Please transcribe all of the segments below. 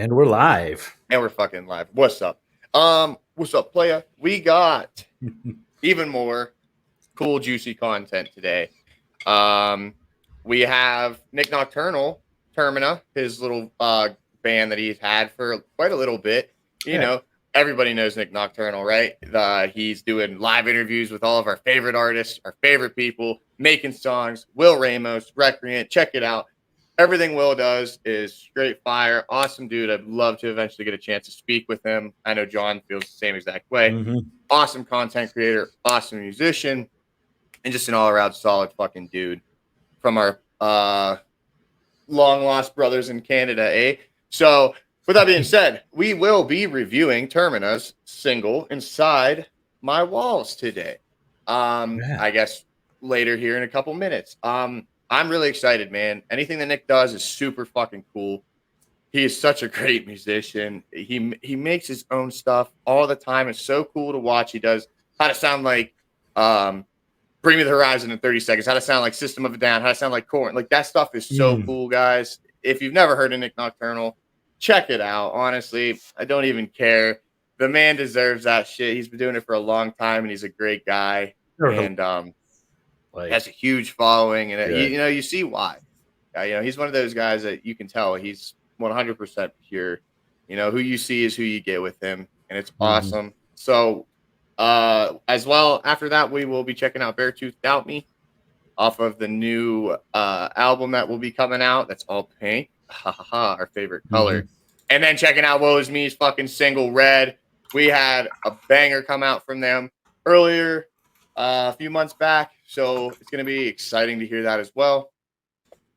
And we're live. And we're fucking live. What's up? What's up, playa? We got even more cool, juicy content today. We have Nik Nocturnal, Termina, his little band that he's had for quite a little bit. You know, everybody knows Nik Nocturnal, right? He's doing live interviews with all of our favorite artists, our favorite people, making songs. Will Ramos, Recreant, check it out. Everything Will does is straight fire. Awesome dude. I'd love to eventually get a chance to speak with him. I know John feels the same exact way. Mm-hmm. Awesome content creator, awesome musician, and just an all-around solid fucking dude from our long-lost brothers in Canada, eh? So, with that being said, we will be reviewing Termina's single Inside My Walls today. I guess later here in a couple minutes. I'm really excited, man. Anything that Nik does is super fucking cool. He is such a great musician. He makes his own stuff all the time. It's so cool to watch. He does how to sound like Bring Me the Horizon in 30 seconds, how to sound like System of a Down, how to sound like Korn. Like, that stuff is so cool, guys. If you've never heard of Nik Nocturnal, check it out. Honestly, I don't even care. The man deserves that shit. He's been doing it for a long time, and he's a great guy. And has a huge following, and you see why. He's one of those guys that you can tell he's 100% pure. Who you see is who you get with him, and it's awesome. So, as well, after that, we will be checking out Beartooth Doubt Me off of the new album that will be coming out. That's all pink, our favorite color. And then checking out Woe Is Me's fucking single Red. We had a banger come out from them earlier a few months back, so it's going to be exciting to hear that as well.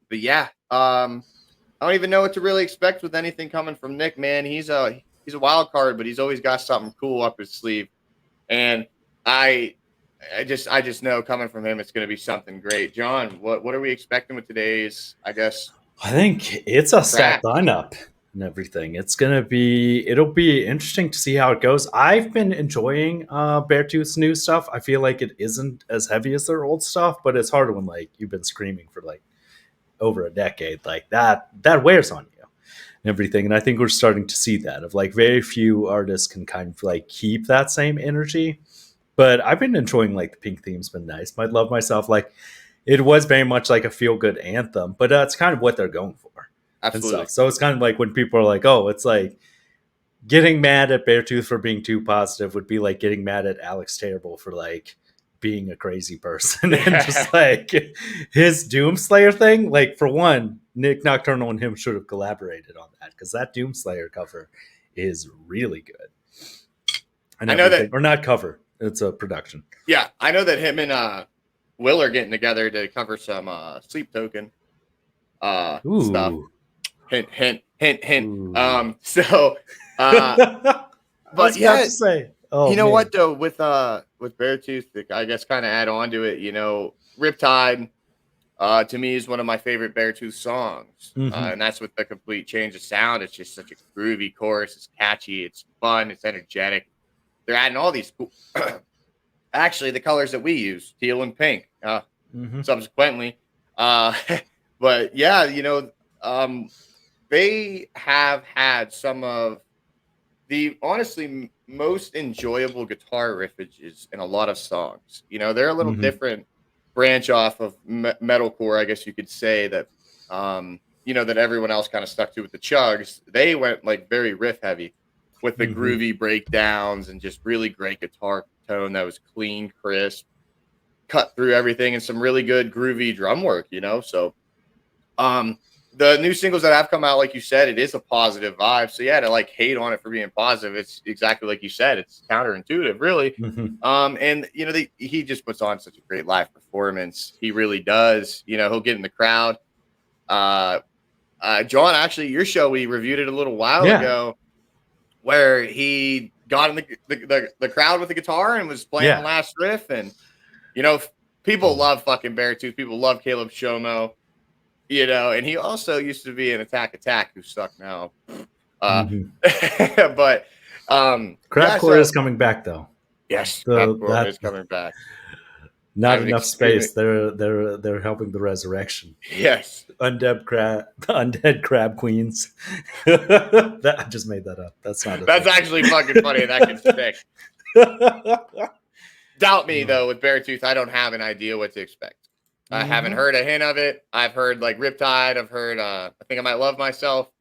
But yeah, I don't even know what to really expect with anything coming from Nik, man. He's a wild card, but he's always got something cool up his sleeve. And I just know coming from him, it's going to be something great. John, what are we expecting with today's, I think it's a stacked lineup and everything. It'll be interesting to see how it goes. I've been enjoying Beartooth's new stuff. I feel like it isn't as heavy as their old stuff, but it's hard when you've been screaming for over a decade. That wears on you and everything. And I think we're starting to see that of very few artists can kind of keep that same energy. But I've been enjoying the Pink theme's been nice. My Love Myself, it was very much like a feel-good anthem, but that's kind of what they're going for. Absolutely. So it's kind of when people are oh, it's getting mad at Beartooth for being too positive would be like getting mad at Alex Terrible for being a crazy person. And just his Doomslayer thing, for one, Nik Nocturnal and him should have collaborated on that, because that Doomslayer cover is really good. I know that, or not cover, it's a production. Yeah, I know that him and Will are getting together to cover some Sleep Token stuff. Hint, hint, hint, hint. But yeah, to say. What though, with Beartooth, I guess kind of add on to it. Riptide to me is one of my favorite Beartooth songs, and that's with the complete change of sound. It's just such a groovy chorus. It's catchy. It's fun. It's energetic. They're adding all these cool. Actually, the colors that we use, teal and pink, subsequently. But yeah, they have had some of the honestly most enjoyable guitar riffages in a lot of songs. They're a little different branch off of metalcore, I guess you could say, that that everyone else kind of stuck to with the chugs. They went very riff heavy with the groovy breakdowns and just really great guitar tone that was clean, crisp, cut through everything, and some really good groovy drum work. So the new singles that have come out, like you said, it is a positive vibe. So yeah, to hate on it for being positive, it's exactly like you said. It's counterintuitive, really. And he just puts on such a great live performance. He really does. He'll get in the crowd. John, actually, your show, we reviewed it a little while ago, where he got in the crowd with the guitar and was playing the last riff. And people love fucking Beartooth. People love Caleb Shomo. And he also used to be in Attack, who suck now. But Crapcore is coming back, though. Yes, Crapcore is coming back. Not enough space. They're helping the resurrection. Yes. Undead crab queens. I just made that up. That's not. That's actually fucking funny. That could stick. Doubt me though. With Beartooth, I don't have an idea what to expect. I haven't heard a hint of it. I've heard like Riptide. I've heard. I think I might love myself.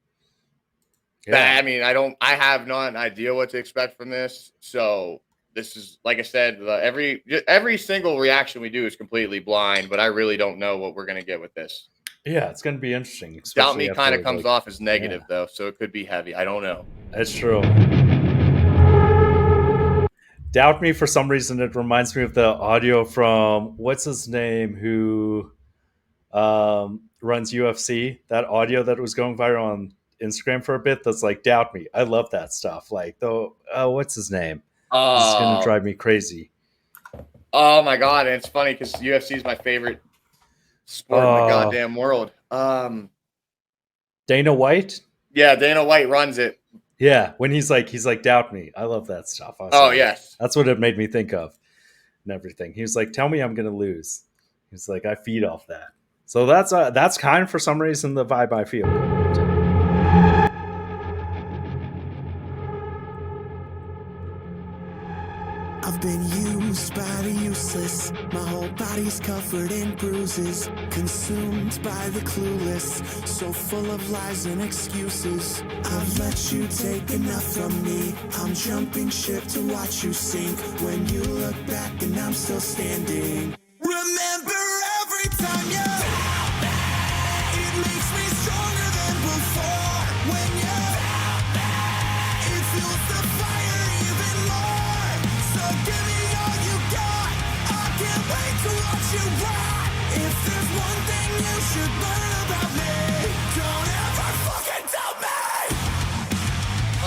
Yeah. I mean, I have not an idea what to expect from this. So this is, like I said, every single reaction we do is completely blind, but I really don't know what we're going to get with this. Yeah, it's going to be interesting. Doubt Me kind of comes off as negative, though, so it could be heavy. I don't know. That's true. Doubt Me, for some reason, it reminds me of the audio from, what's his name, who runs UFC, that audio that was going viral on Instagram for a bit, that's like, doubt me. I love that stuff. Like, though, what's his name? This is going to drive me crazy. Oh my God. And it's funny because UFC is my favorite sport in the goddamn world. Dana White? Yeah, Dana White runs it. Yeah, when he's like, doubt me. I love that stuff. Yes. That's what it made me think of and everything. He was like, tell me I'm going to lose. He's like, I feed off that. So that's kind of, for some reason, the vibe I feel. I've been used by the useless. My whole body's covered in bruises, consumed by the clueless, so full of lies and excuses. I've let you take enough from me. I'm jumping ship to watch you sink. When you look back and I'm still standing. Remember every time you doubt me. It makes me stronger than before. When you doubt me, it fuels the fire even more. So give me all you got. I can't wait to watch you rot. If there's one thing you should learn about me, don't ever fucking doubt me.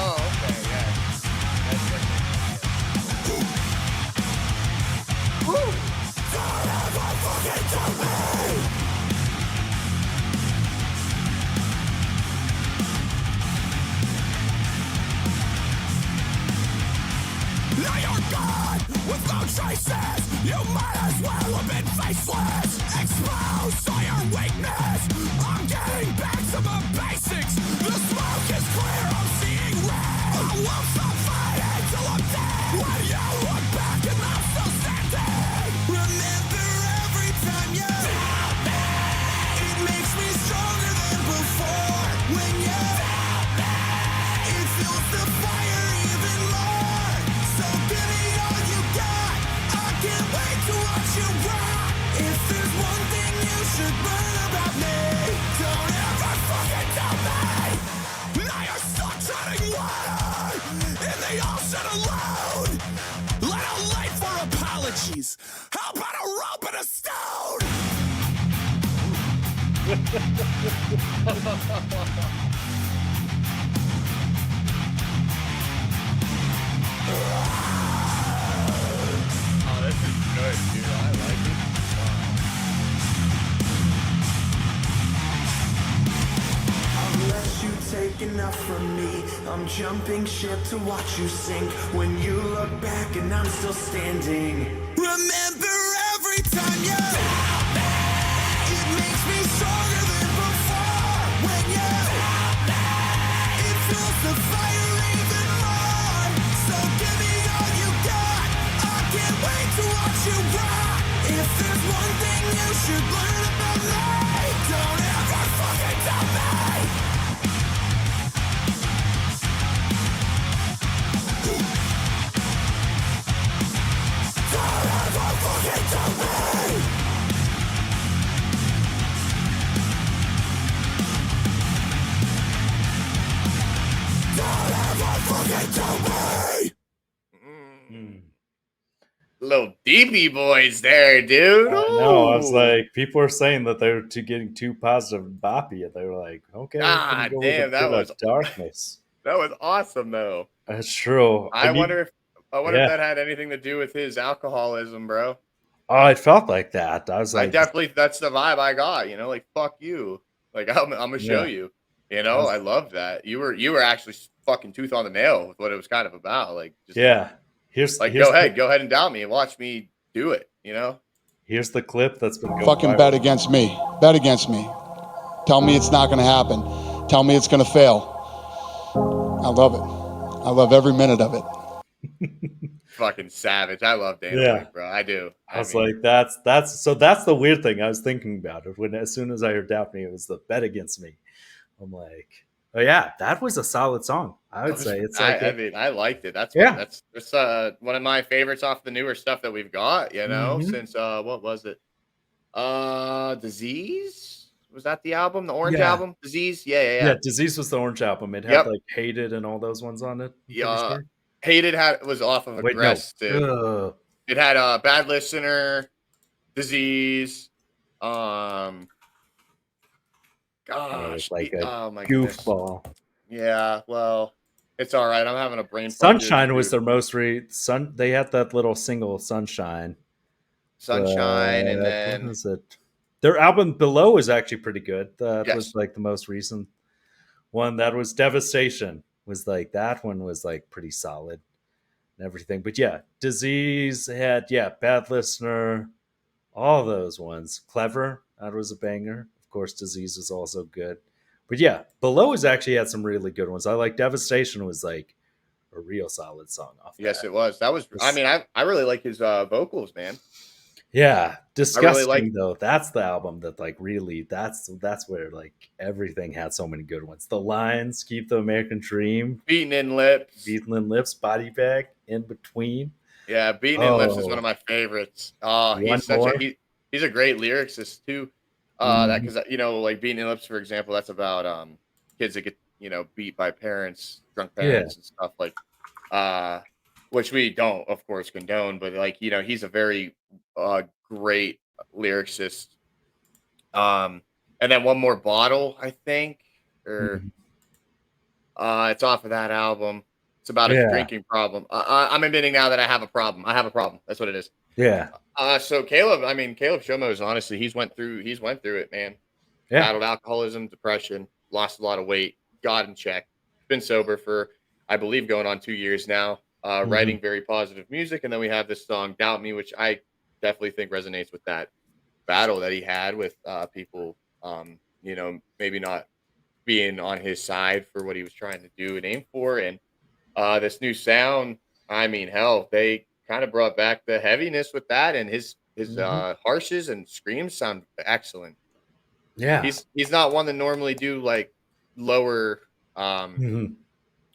Oh, okay, yeah. Woo! Don't ever fucking doubt me. Now you're gone with no traces. You might as well have been faceless. Exposed to your weakness. I'm getting back to the basics. The smoke is clear, I'm seeing red. I won't stop fighting till I'm dead. When you look back and I'm still standing. Remember every time you doubt me. It makes me stronger than before. When you doubt me, it fuels the fire even more. So give me all you got. I can't wait to watch you rot. If there's one thing you should learn about me, don't ever fucking doubt me. Now you're stuck treading water in the ocean alone. Little late for apologies. How about a rope and a stone? Oh, this is good, dude. I like it. I've let you take enough from me. I'm jumping ship to watch you sink. When you look back and I'm still standing. Remember every time you doubt me. It makes me stronger than before. When you doubt me, it fuels the fire even more. So give me all you got. I can't wait to watch you rot. If there's one thing you should learn about me, don't ever fucking doubt me. Don't ever fucking doubt me. Don't ever fucking doubt me. Little DB boys there, dude. No, I was like, people are saying that they're getting too positive and boppy, and they were like, okay, God damn, that was darkness. That was awesome, though. That's true. I wonder if that had anything to do with his alcoholism, bro. Oh, it felt like that. I was like, that's the vibe I got. You know, like fuck you. Like I'm gonna show you. You know, I love that. You were actually fucking tooth on the nail with what it was kind of about. Like, just, yeah. Go ahead and doubt me and watch me do it. You know. Here's the clip that's been going Fucking viral. bet against me. Bet against me. Tell me it's not going to happen. Tell me it's going to fail. I love it. I love every minute of it. Fucking savage. I love Dana Yeah. White, bro. I do. I was like, that's the weird thing. I was thinking about it when as soon as I heard Doubt Me, it was the bet against me. I'm like, oh yeah, that was a solid song. I would say it's like I mean, I liked it. That's Yeah. that's one of my favorites off the newer stuff that we've got, you know, since what was it? Disease? Was that the album? The Orange Yeah. album? Disease? Yeah. Disease was the Orange album. It had Yep. like Hated and all those ones on it. I'm pretty Yeah. sure. Hated was off of Wait, no. Aggressive. It had Bad Listener, Disease, gosh, like a oh my goofball. goodness. Yeah, well, it's all right. I'm having a brain. Sunshine was their most They had that little single, Sunshine. Sunshine, and then what was it? Their album Below is actually pretty good. That Yes. was like the most recent one. That was Devastation. Was like that one was like pretty solid and everything. But yeah, Disease had Bad Listener, all those ones. Clever, that was a banger. Of course, Disease was also good. But yeah, Below has actually had some really good ones. I like Devastation was like a real solid song off. Yes, it was. That was. I mean, I really like his vocals, man. Yeah, Disgusting really though. That's the album that like really. That's where like everything had so many good ones. The Lines, Keep the American Dream, Beaten in Lips, Body Bag, In Between. Yeah, Beaten in Lips is one of my favorites. He's he's a great lyricist too. That because you know, like Beaten in Lips, for example, that's about kids that get beat by parents, drunk parents, and stuff like. Which we don't, of course, condone, but like he's a very great lyricist. And then One More Bottle, I think, or it's off of that album. It's about a drinking problem. I'm admitting now that I have a problem. I have a problem. That's what it is. Yeah. So Caleb Shomo is honestly, he's went through it, man. Yeah. Battled alcoholism, depression, lost a lot of weight, got in check, been sober for, I believe, going on 2 years now. Writing very positive music, and then we have this song "Doubt Me," which I definitely think resonates with that battle that he had with people, maybe not being on his side for what he was trying to do and aim for. And this new sound, I mean, hell, they kind of brought back the heaviness with that, and his harshes and screams sound excellent. Yeah, he's not one to normally do like lower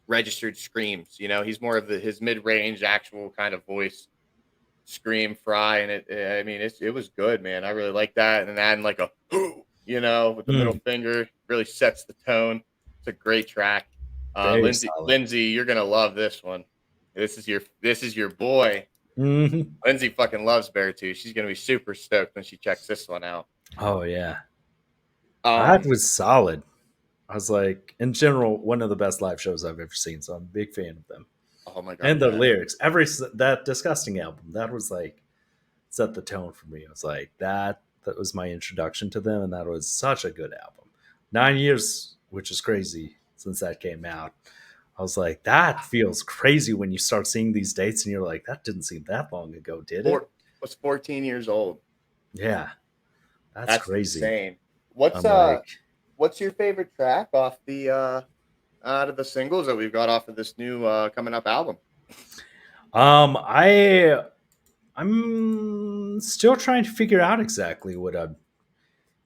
registered screams. He's more of his mid-range actual kind of voice scream fry, and it was good, man. I really like that, and adding like a with the middle finger really sets the tone. It's a great track. Lindsay, you're gonna love this one. This is your boy. Lindsay fucking loves Beartooth. She's gonna be super stoked when she checks this one out. Oh yeah, that was solid. I was like, in general, one of the best live shows I've ever seen. So I'm a big fan of them. Oh my god! And the lyrics, that Disgusting album, that was like set the tone for me. I was like, that was my introduction to them, and that was such a good album. 9 years, which is crazy since that came out. I was like, that feels crazy when you start seeing these dates, and you're like, that didn't seem that long ago, did it? Was 14 years old. Yeah, that's crazy. Insane. What's your favorite track off the out of the singles that we've got off of this new coming up album? I'm still trying to figure out exactly what I'm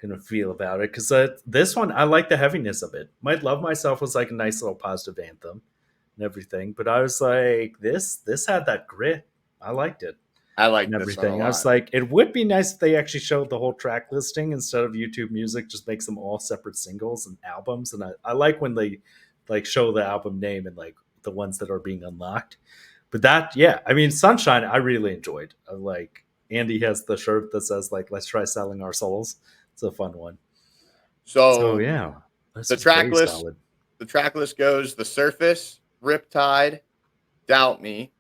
gonna feel about it, because this one, I like the heaviness of it. Might Love Myself was like a nice little positive anthem and everything, but I was like, this had that grit. I liked it. I liked everything. I was like, it would be nice if they actually showed the whole track listing instead of YouTube Music just makes them all separate singles and albums. And I like when they like show the album name and like the ones that are being unlocked. But that, I mean, Sunshine, I really enjoyed. Like Andy has the shirt that says like, "Let's try selling our souls." It's a fun one. So yeah, the track list. The track list goes: The Surface, Riptide, Doubt Me,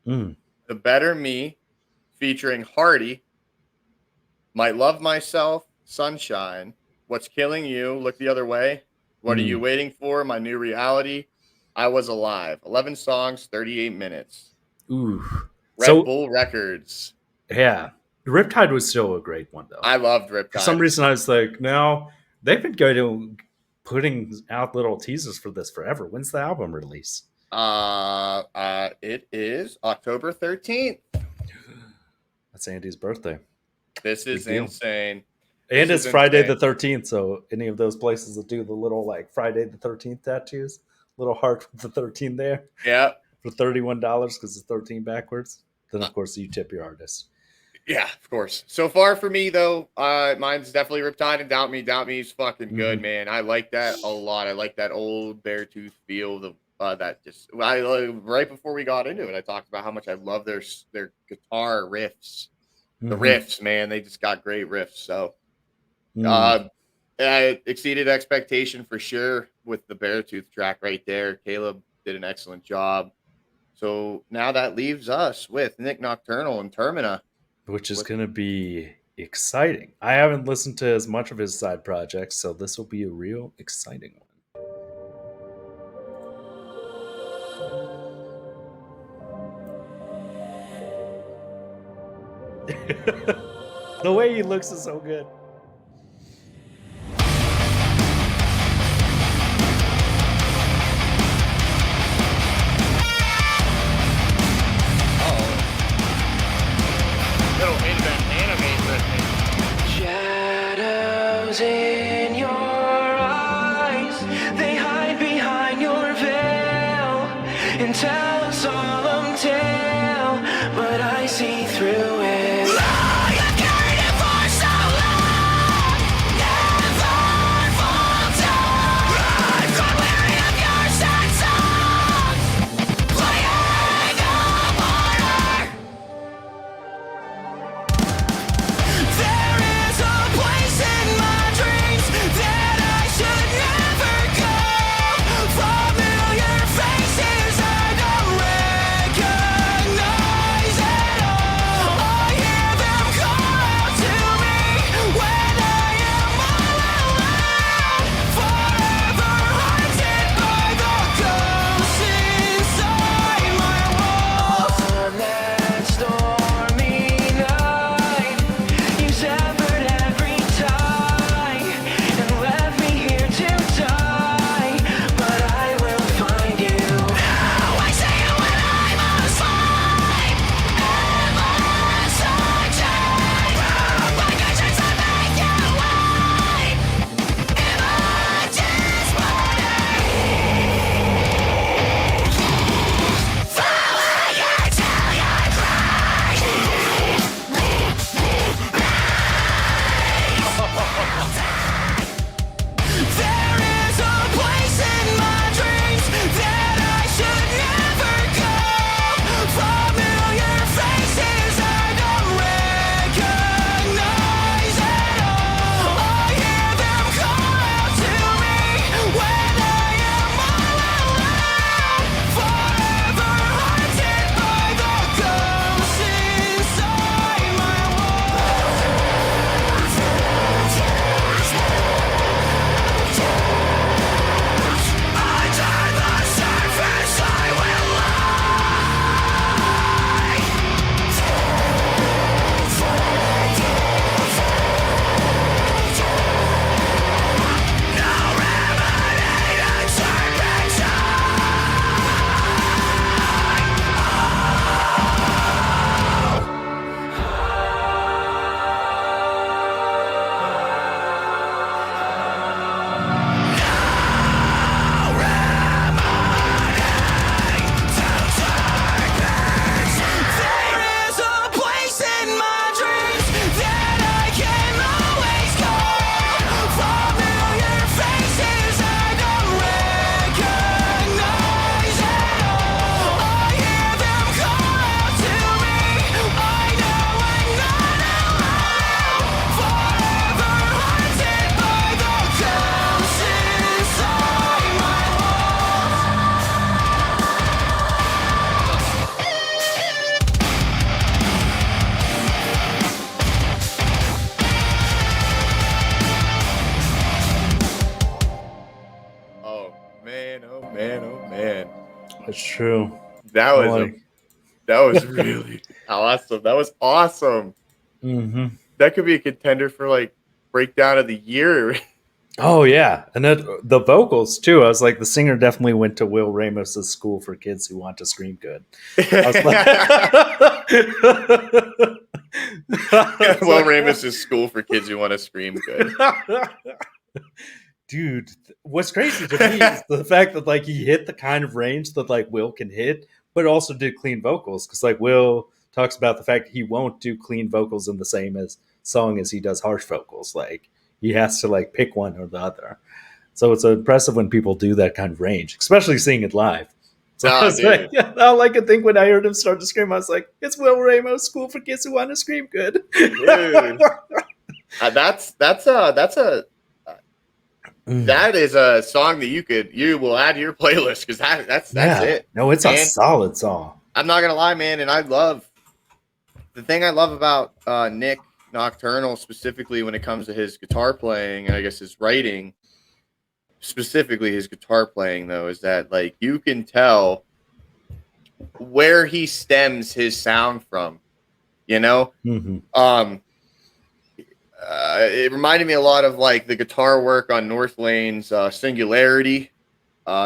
The Better Me, featuring Hardy, Might Love Myself, Sunshine, What's Killing You, Look the Other Way, What Are You Waiting For, My New Reality, I Was Alive. 11 songs, 38 minutes. Ooh. Red Bull Records. Yeah. Riptide was still a great one though. I loved Riptide. For some reason, I was like, no, they've been putting out little teasers for this forever. When's the album release? It is October 13th. That's Andy's birthday. This is insane. And it's Friday the 13th, so any of those places that do the little like Friday the 13th tattoos, little heart with the 13 there. Yeah. For $31 because it's 13 backwards. Then of course you tip your artist. Yeah, of course. So far for me though, mine's definitely Riptide and Doubt Me. Doubt Me is fucking good, man. I like that a lot. I like that old Beartooth feel. Right before we got into it, I talked about how much I love their guitar riffs. The riffs, man, they just got great riffs. So I exceeded expectation for sure with the Beartooth track right there. Caleb did an excellent job. So now that leaves us with Nik Nocturnal and Termina, which is going to be exciting. I haven't listened to as much of his side projects, so this will be a real exciting one. The way he looks is so good. Shadows in your eyes, they hide behind your veil and tell a solemn tale, but I see through it. Oh, you've carried it for so long, never falter. I've grown weary of your sad songs, playing a martyr. There is a place in my dreams that I should never go. Familiar faces I don't recognize at all. I hear them call out to me when I am all alone. Forever haunted by the ghosts inside my walls. On that stormy night, you severed every tie and left me here to die, but I will find you. Now I see you when I must find, endless searching for conditions that make you wait. Images falling until you cry. There is a place in my dreams that I should never go. Familiar faces I don't recognize at all. I hear them call out to me when I am all alone. Forever haunted by the ghosts inside my walls. Under the surface I will lie. No remedy to turn back There is a place in my dreams that I can always call. Familiar faces I don't recognize at all. I hear them call out to me. I know I'm not alone. Forever haunted by the ghosts inside my walls. Oh man, oh man, oh man. That's true. That was Boy. that was really awesome. That was awesome. That could be a contender for like breakdown of the year. Oh yeah, and the vocals too. I was like, the singer definitely went to Will Ramos's school for kids who want to scream good. I was like, Will Ramos's school for kids who want to scream good. Dude, what's crazy to me is the fact that like he hit the kind of range that like Will can hit, but also did clean vocals. Because like Will talks about the fact that he won't do clean vocals in the same as song as he does harsh vocals. Like he has to like pick one or the other. So it's impressive when people do that kind of range, especially seeing it live. So I was like, all I could think when I heard him start to scream, I was like, it's Will Ramos, School for Kids Who Want to Scream Good. Dude. That is a song that you will add to your playlist because that's it. No, it's a solid song. I'm not gonna lie, man, and the thing I love about Nik Nocturnal specifically when it comes to his guitar playing and I guess his writing, specifically his guitar playing though, is that like you can tell where he stems his sound from, you know. It reminded me a lot of like the guitar work on North Lane's Singularity,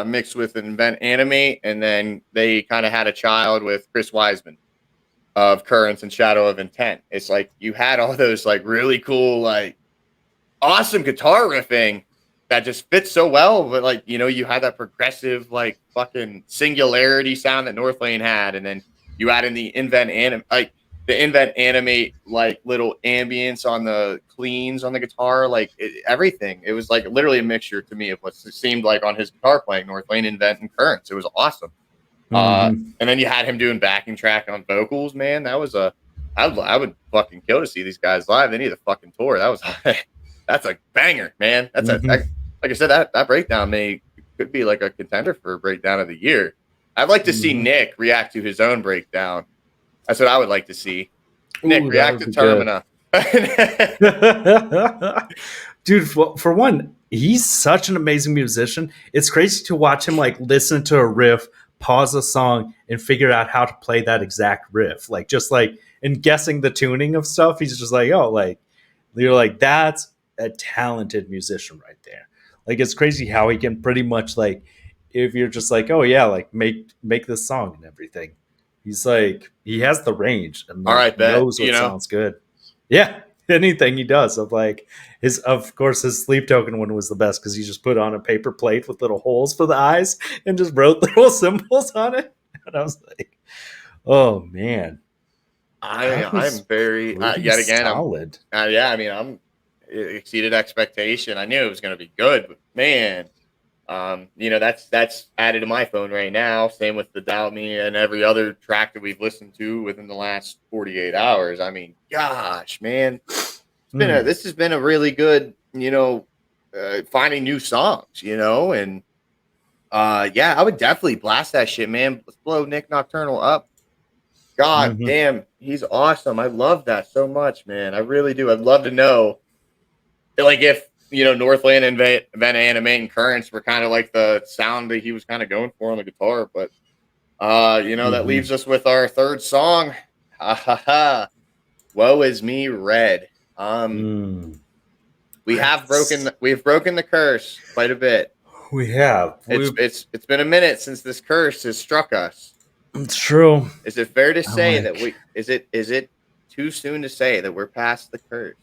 mixed with Invent Animate, and then they kind of had a child with Chris Wiseman of Currents and Shadow of Intent. It's like you had all those like really cool, like awesome guitar riffing that just fits so well, but like, you know, you had that progressive like fucking Singularity sound that North Lane had, and then you add in the Invent Animate like little ambience on the cleans on the guitar, like everything. It was like literally a mixture to me of what it seemed like on his guitar playing, North Lane, Invent, and Currents. It was awesome. And then you had him doing backing track on vocals, man. That was I would fucking kill to see these guys live. They need a fucking tour. That's a banger, man. That's like I said, that breakdown could be like a contender for a breakdown of the year. I'd like to see Nick react to his own breakdown. That's what I would like to see. Nick, react to Termina. Dude, for one, he's such an amazing musician. It's crazy to watch him like listen to a riff, pause a song, and figure out how to play that exact riff. Like just like in guessing the tuning of stuff, he's just like, oh, like you're like, that's a talented musician right there. Like it's crazy how he can pretty much like, if you're just like, oh yeah, like make this song and everything. He's like, he has the range and like, knows what sounds good. Yeah, anything he does. Of like of course, his Sleep Token one was the best because he just put on a paper plate with little holes for the eyes and just wrote little symbols on it. And I was like, oh man, I'm very yet again solid. I'm exceeded expectation. I knew it was going to be good, but man. That's added to my phone right now. Same with the Doubt Me and every other track that we've listened to within the last 48 hours. I mean, gosh, man, this has been a really good, finding new songs, and I would definitely blast that shit, man. Let's blow Nik Nocturnal up. God damn, he's awesome. I love that so much, man. I really do. I'd love to know, like, if Northland and Invent Animate and Currents were kind of like the sound that he was kind of going for on the guitar. But, that leaves us with our third song. Woe Is Me, Red. We've broken the curse quite a bit. We have. It's been a minute since this curse has struck us. It's true. Is it fair to say is it too soon to say that we're past the curse?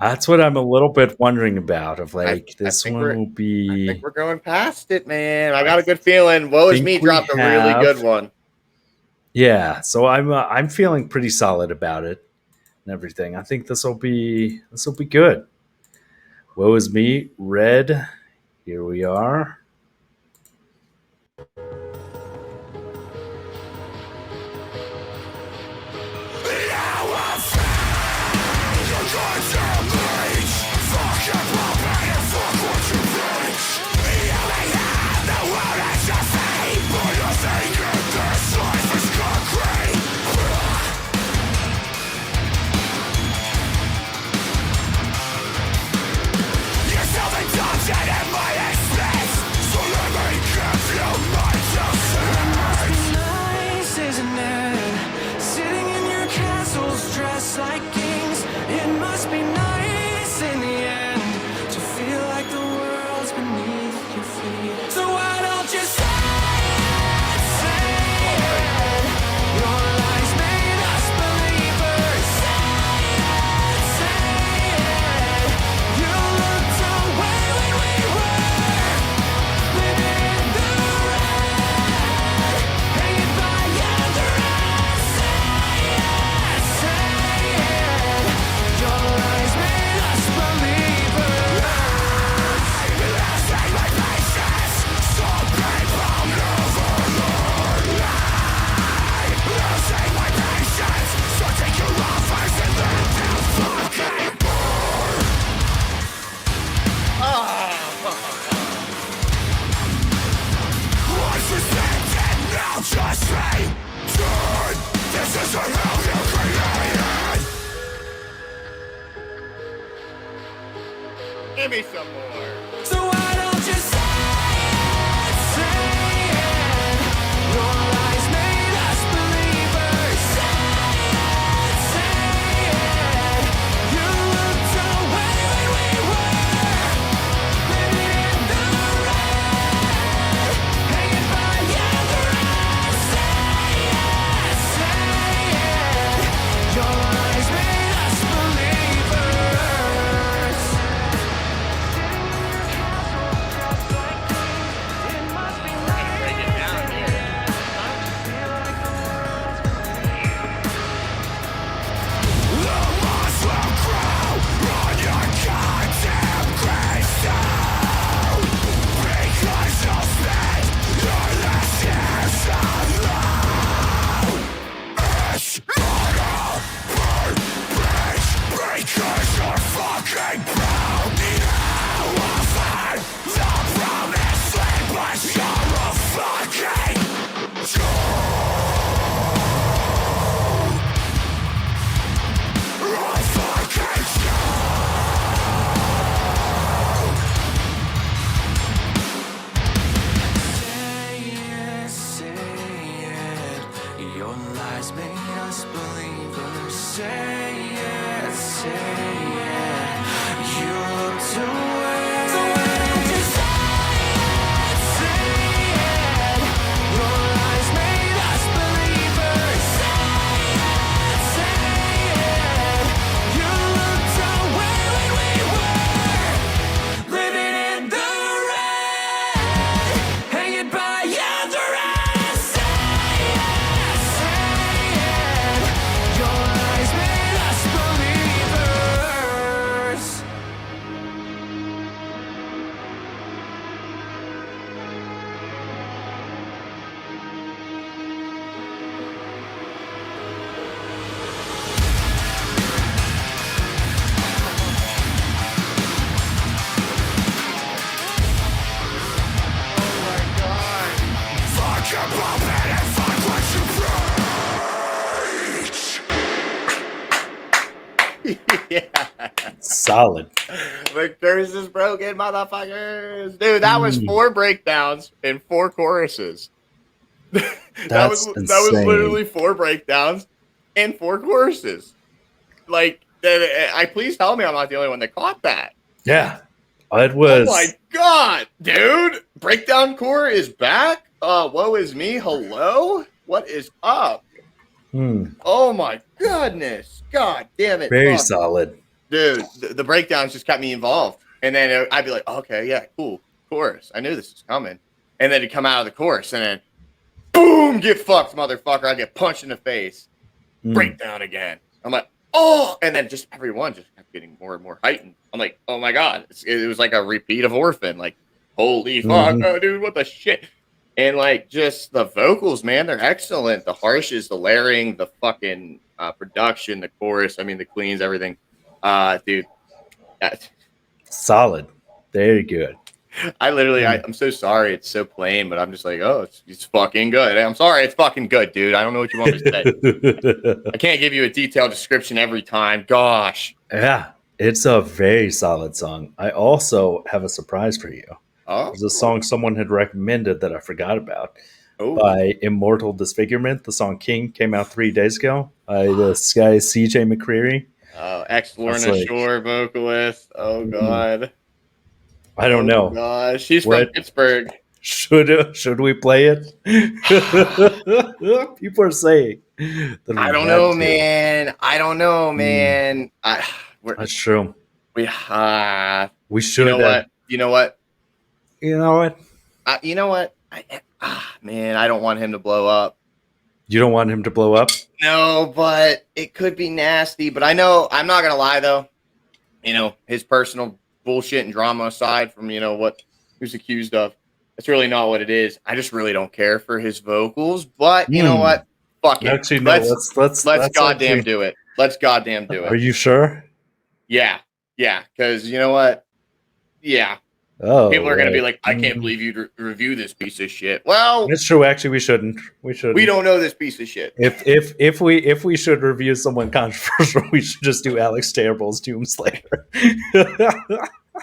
That's what I'm a little bit wondering about. Of like, this one will be. I think we're going past it, man. I got a good feeling. Woe Is Me dropped a really good one. Yeah, so I'm feeling pretty solid about it and everything. I think this will be good. Woe Is Me, Red. Here we are. Give me some more. So why don't you say it? Your lies made us believers. Say it. You looked away when we were living in the rain, hanging by your thread. Say it. Your lies made us believers. Break it down here. The moss will grow on your goddamn gravestone, because you'll spend your last years alone. It's gonna burn bridge because you're fucking proud. You will find the promised land, but you're a fucking your lies made us believers. Say it. You looked away. So why don't you say it? Your lies made us believers. Say it. You looked away when we were living in the rain, hanging by your thread. Say it. Your lies made us believers. Fuck your pulpit and fuck what you preach. Yeah. Solid. The curse is broken, motherfuckers. Dude, that was 4 breakdowns and 4 choruses. that That's was insane. literally 4 breakdowns and 4 choruses. Like, please tell me I'm not the only one that caught that. Yeah. It was. Oh my god, dude! Breakdown core is back. Woe Is Me. Hello. What is up? Oh my goodness. God damn it. Very Fuck. solid. Dude, the breakdowns just got me involved. And then I'd be like, okay, yeah, cool. Chorus. I knew this was coming. And then it'd come out of the chorus and then boom, get fucked, motherfucker. I get punched in the face. Breakdown again. I'm like, oh, and then just everyone just kept getting more and more heightened. I'm like, oh my god. It was like a repeat of Orphan. Like, holy fuck, oh, dude, what the shit? And like just the vocals, man, they're excellent. The harshes, the layering, the fucking production, the chorus, I mean the cleans, everything. Dude. Solid. Very good. I literally, I'm so sorry. It's so plain, but I'm just like, oh, it's fucking good. I'm sorry. It's fucking good, dude. I don't know what you want me to say. I can't give you a detailed description every time. Gosh. Yeah. It's a very solid song. I also have a surprise for you. Oh, There's a song someone had recommended that I forgot about oh. by Immortal Disfigurement. The song King came out 3 days ago by this guy, CJ McCreery. Oh, ex-Lorna Shore vocalist. Oh, God. I don't know. Gosh, she's from Pittsburgh. Should we play it? People are saying. I don't know, man. I don't know, man. That's true. We should. You know what? You know what? You know what? Man, I don't want him to blow up. You don't want him to blow up? No, but it could be nasty. But I know, I'm not going to lie, though. You know, his personal bullshit and drama aside from, you know, what he was accused of, that's really not what it is. I just really don't care for his vocals. But you know what? Fuck it. Actually, no, let's goddamn do it. Let's goddamn do it. Are you sure? Yeah. Yeah. Because you know what? Yeah. Oh, people are going to be like, I can't believe you review this piece of shit. Well, it's true. Actually, we shouldn't. We don't know this piece of shit. If we should review someone controversial, we should just do Alex Terrible's Doomslayer.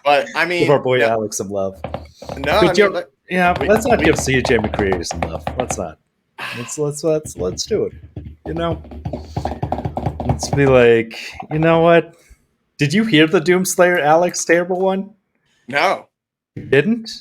But I mean, Give our boy no, Alex some love. no, But I mean, look, let's not give CJ McCreary some love. Let's not. Let's do it. You know, let's be like, you know what? Did you hear the Doomslayer Alex terrible one? no, You didn't?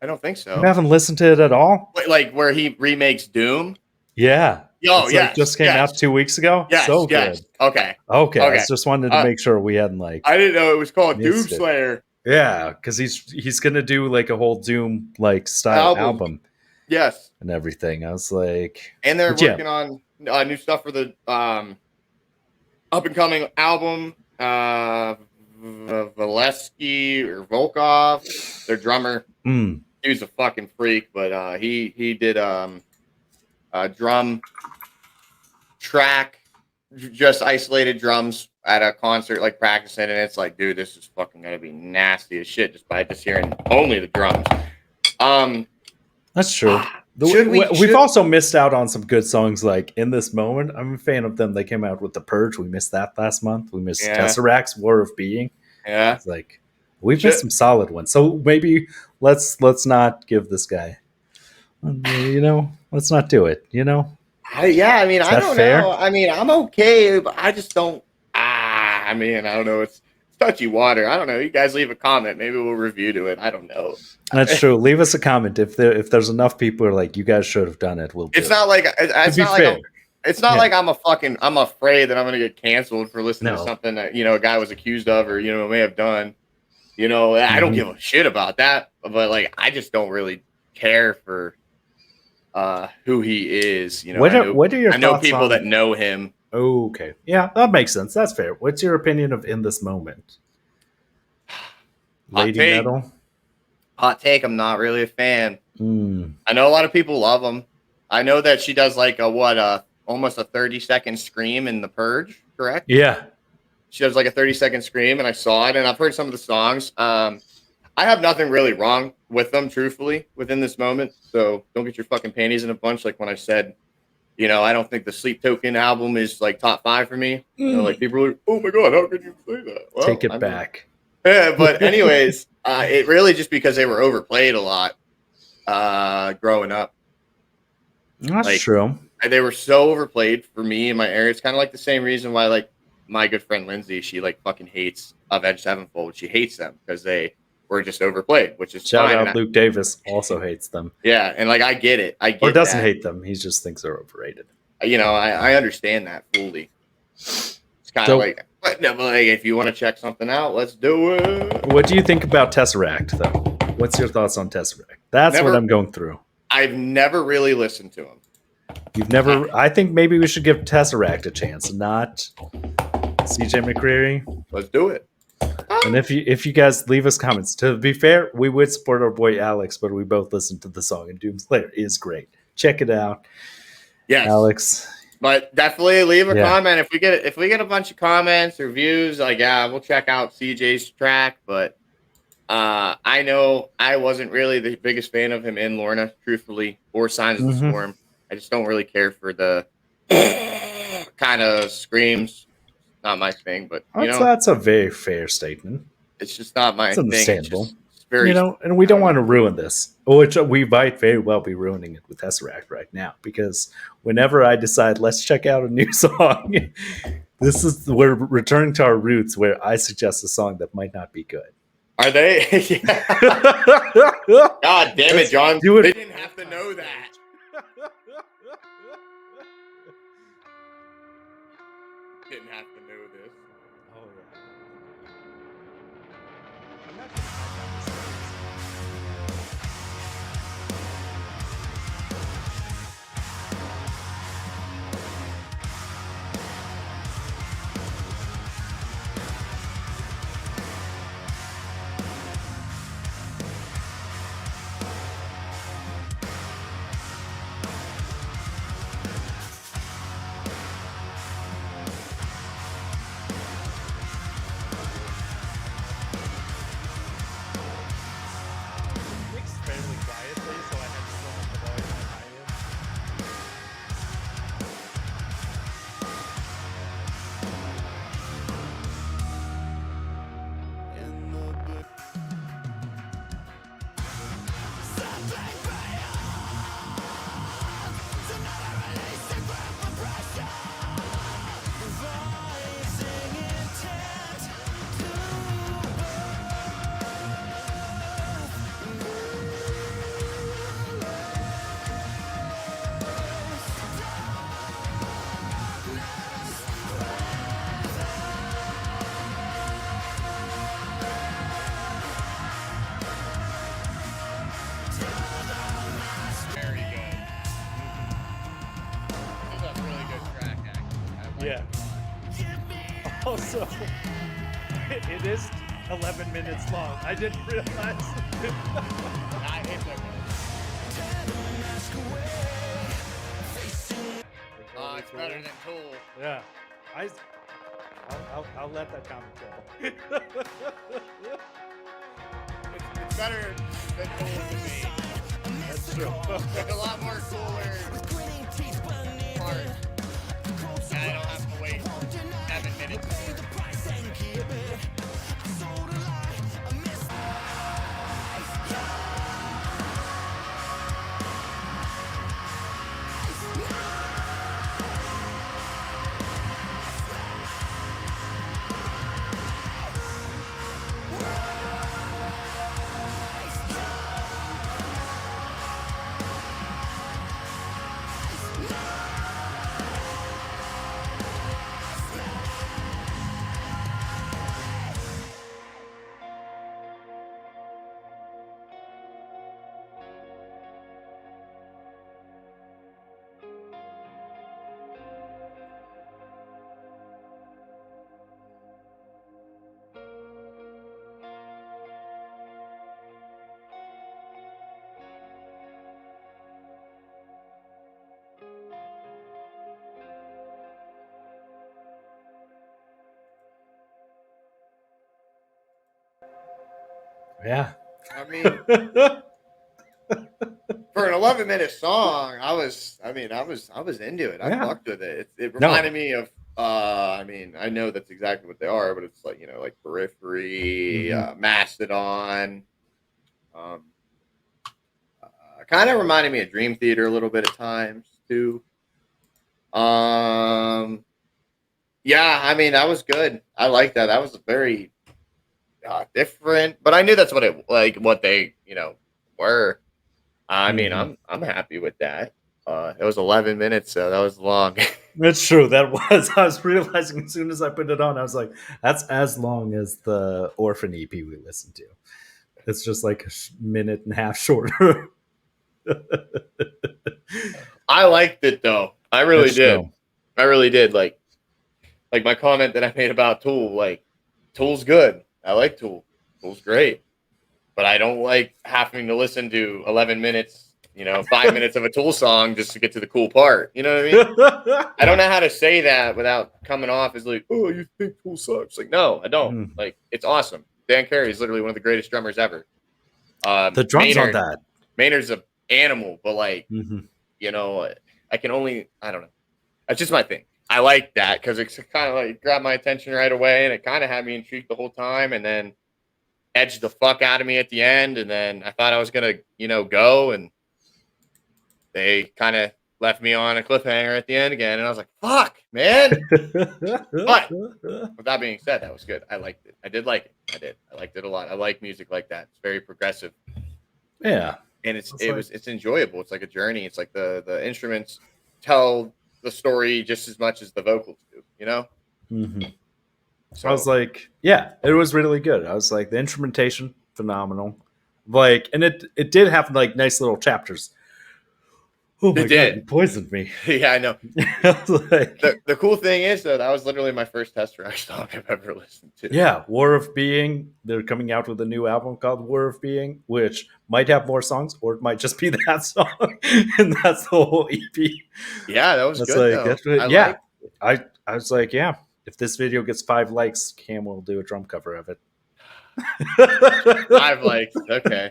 I don't think You so. haven't listened to it at all? Wait, like where he remakes Doom? Yeah. Oh, It's yes, just came out 2 weeks ago. yes, So yes. good. Okay. Okay. I Okay. just wanted to make sure we hadn't I didn't know it was called missed it. Doomslayer. Yeah, because he's gonna do like a whole Doom like style album Yes, and everything. I was like, and they're but yeah. working on new stuff for the up and coming album. Valesky or Volkov, their drummer. He was a fucking freak, but he did a drum track, just isolated drums at a concert, like practicing, and it's like, dude, this is fucking gonna be nasty as shit just by just hearing only the drums. That's true. We've also missed out on some good songs like In This Moment. I'm a fan of them. They came out with The Purge. We missed that last month. We missed TesseracT's War of Being. Yeah. It's like we've missed some solid ones. So maybe let's not give this guy, let's not do it, I mean, I don't know. I mean, I'm okay, but I just don't I mean, I don't know. It's touchy water. I don't know. You guys leave a comment. Maybe we'll review to it. I don't know. That's true. Leave us a comment if there's enough people who are like, you guys should have done it. We'll do it's not like it's not like I'm afraid that I'm gonna get canceled for listening to something that a guy was accused of or may have done. I don't give a shit about that. But like, I just don't really care for who he is. What are your I know thoughts people on that know him. Okay. Yeah, that makes sense. That's fair. What's your opinion of In This Moment? Lady Metal? Hot take. I'm not really a fan. I know a lot of people love him. I know that she does like almost a 30-second scream in The Purge, correct? Yeah. She does like a 30-second scream, and I saw it, and I've heard some of the songs. I have nothing really wrong with them, truthfully, within this moment. So don't get your fucking panties in a bunch like when I said, I don't think the Sleep Token album is like top 5 for me. Like people are like, oh my God, how could you say that? Well, take it back. Yeah, but anyways, it really just because they were overplayed a lot growing up. That's true. They were so overplayed for me in my area. It's kind of like the same reason why like my good friend Lindsay, she like fucking hates Avenged Sevenfold. She hates them because they were just overplayed, which is shout fine. out Luke Davis also hates them. Yeah, and like I get it. Or doesn't hate them. He just thinks they're overrated. I understand that fully. It's kind of like, but if you want to check something out, let's do it. What do you think about TesseracT though? What's your thoughts on TesseracT? That's what I'm going through. I've never really listened to him. You've never? I think maybe we should give TesseracT a chance, not CJ McCreary. Let's do it. And if you guys leave us comments, to be fair, we would support our boy Alex, but we both listened to the song, and Doomslayer is great. Check it out. Yes, Alex. But definitely leave a comment if we get a bunch of comments or views. Like, we'll check out CJ's track. But I know I wasn't really the biggest fan of him in Lorna, truthfully, or Signs of the Swarm. I just don't really care for the kind of screams. Not my thing, but that's a very fair statement. It's just not my thing. Understandable. It's very, and we don't want to ruin this, which we might very well be ruining it with TesseracT right now, because whenever I decide let's check out a new song, we're returning to our roots where I suggest a song that might not be good. Are they? God damn it, John! They didn't have to know that. Didn't have to know this. Oh yeah. Yeah. Also, it is 11 minutes long. I didn't realize. It's better than Tool. Yeah. I'll let that comment go. It's better than Tool to me. That's true. It's a lot more cooler part. And I don't have to wait 7 minutes for it. Yeah. I mean, for an 11-minute song, I was into it. I Yeah. fucked with it. It reminded me of I mean, I know that's exactly what they are, but it's like, like Periphery, Mastodon. Kind of reminded me of Dream Theater a little bit at times too. Yeah, I mean, that was good. I like that. That was very different, but I knew that's what what they were. I mean, I'm happy with that. It was 11 minutes, so that was long. It's true. That was. I was realizing as soon as I put it on, I was like, that's as long as the Orphan EP we listened to. It's just like a minute and a half shorter. I liked it though. I really That's did. true. I really did. Like my comment that I made about Tool. Like, Tool's good. I like Tool. Tool's great. But I don't like having to listen to 11 minutes, 5 minutes of a Tool song just to get to the cool part. You know what I mean? I don't know how to say that without coming off as like, oh, you think Tool sucks? Like, no, I don't. Like, it's awesome. Dan Carey is literally one of the greatest drummers ever. The drums on that. Maynard's an animal, but like, I can only, I don't know. That's just my thing. I like that because it kind of like grabbed my attention right away, and it kind of had me intrigued the whole time, and then edged the fuck out of me at the end, and then I thought I was gonna, go, and they kind of left me on a cliffhanger at the end again, and I was like, "Fuck, man!" But with that being said, that was good. I liked it. I did like it. I liked it a lot. I like music like that. It's very progressive. Yeah, and it's enjoyable. It's like a journey. It's like the instruments tell the story just as much as the vocals do. So I was like, yeah, it was really good. I was like, the instrumentation phenomenal. Like, and it did have like nice little chapters. Oh my god, you poisoned me. Yeah, I know. Like, the cool thing is though, that was literally my first TesseracT song I've ever listened to. Yeah, War of Being. They're coming out with a new album called War of Being, which might have more songs, or it might just be that song, and that's the whole EP. Yeah, that was that's good. Like, though. I was like, yeah, if this video gets 5 likes, Cam will do a drum cover of it. 5 likes, okay.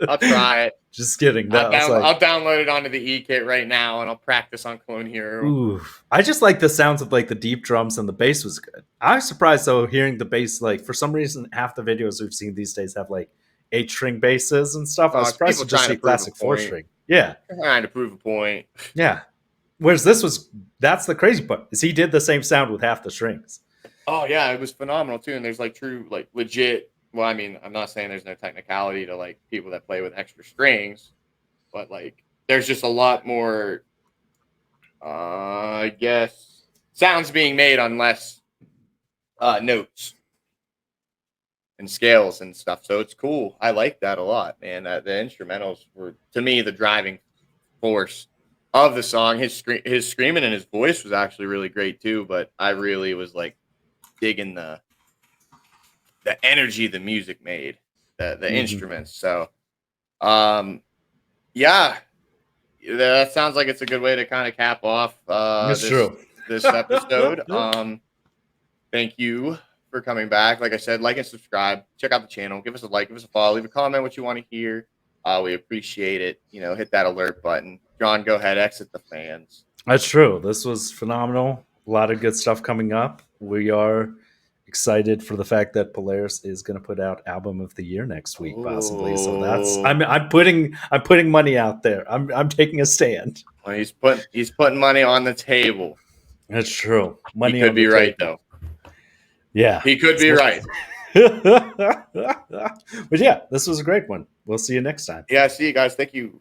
I'll try it. Just kidding. I'll download it onto the e-kit right now, and I'll practice on Clone Hero. Ooh, I just like the sounds of like the deep drums, and the bass was good. I was surprised though hearing the bass. Like for some reason, half the videos we've seen these days have like 8-string basses and stuff. I was surprised to just see classic 4-string. Yeah, trying to prove a point. Yeah. Whereas that's the crazy part, is he did the same sound with half the strings. Oh yeah, it was phenomenal too. And there's like true, like legit. Well, I mean, I'm not saying there's no technicality to like people that play with extra strings, but like there's just a lot more, I guess, sounds being made on less notes and scales and stuff. So it's cool. I like that a lot, man. The instrumentals were, to me, the driving force of the song. His screaming and his voice was actually really great too. But I really was like digging the energy the music made, the instruments. So, yeah, that sounds like it's a good way to kind of cap off this episode. Thank you for coming back. Like I said, like and subscribe. Check out the channel. Give us a like. Give us a follow. Leave a comment what you want to hear. We appreciate it. Hit that alert button. John, go ahead. Exit the fans. That's true. This was phenomenal. A lot of good stuff coming up. We are excited for the fact that Polaris is going to put out Album of the Year next week, possibly. So that's I'm putting money out there. I'm taking a stand. Well, he's putting money on the table. That's true. Money he could be right though. Yeah, he could be right. But yeah, this was a great one. We'll see you next time. Yeah, see you guys. Thank you